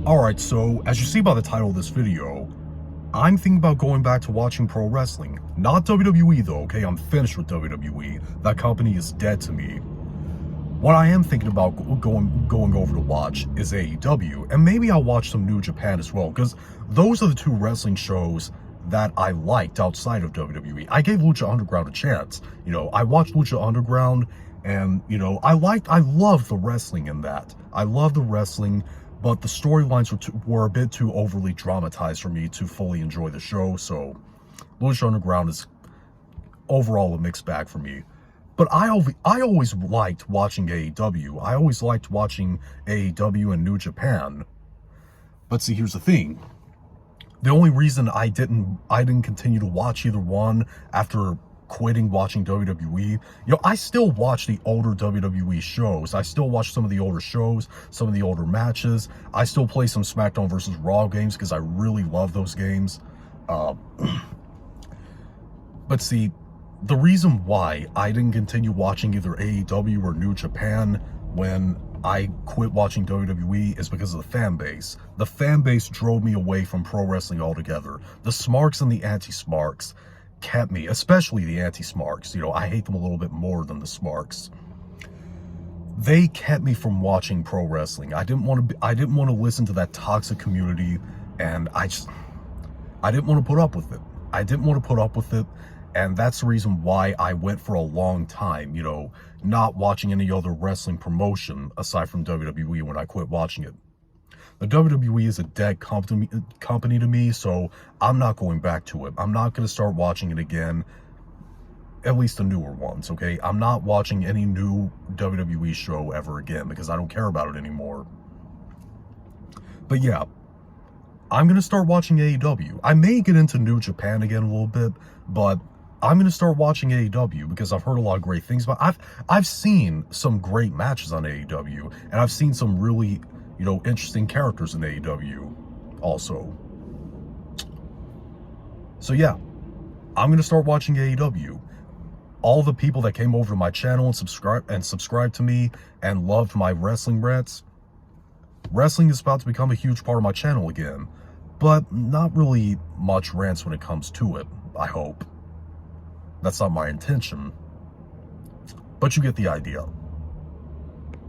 Alright, so as you see by the title of this video, I'm thinking about going back to watching pro wrestling. Not WWE though, okay? I'm finished with WWE. That company is dead to me. What I am thinking about going over to watch is AEW, and maybe I'll watch some New Japan as well, because those are the two wrestling shows that I liked outside of WWE. I gave Lucha Underground a chance. I watched Lucha Underground, and, I loved the wrestling in that. I love the wrestling, but the storylines were a bit too overly dramatized for me to fully enjoy the show, so Lucha Underground is overall a mixed bag for me. But I always liked watching AEW. I always liked watching AEW and New Japan. But see, here's the thing. The only reason I didn't continue to watch either one after quitting watching WWE, I still watch the older WWE shows. I still watch some of the older shows, some of the older matches. I still play some SmackDown versus Raw games because I really love those games. But see, the reason why I didn't continue watching either AEW or New Japan when I quit watching WWE is because of the fan base. The fan base drove me away from pro wrestling altogether. The smarks and the anti-smarks kept me, especially the anti-smarks. I hate them a little bit more than the smarks. They kept me from watching pro wrestling. I didn't want to listen to that toxic community, and I didn't want to put up with it. And that's the reason why I went for a long time, not watching any other wrestling promotion aside from WWE when I quit watching it. The WWE is a dead company to me, so I'm not going back to it. I'm not going to start watching it again, at least the newer ones, okay? I'm not watching any new WWE show ever again because I don't care about it anymore. But yeah, I'm going to start watching AEW. I may get into New Japan again a little bit, but I'm going to start watching AEW because I've heard a lot of great things about it. I've seen some great matches on AEW, and I've seen some really, interesting characters in AEW also. So yeah, I'm going to start watching AEW. All the people that came over to my channel and subscribed to me and loved my wrestling rants, wrestling is about to become a huge part of my channel again, but not really much rants when it comes to it, I hope. That's not my intention, but you get the idea.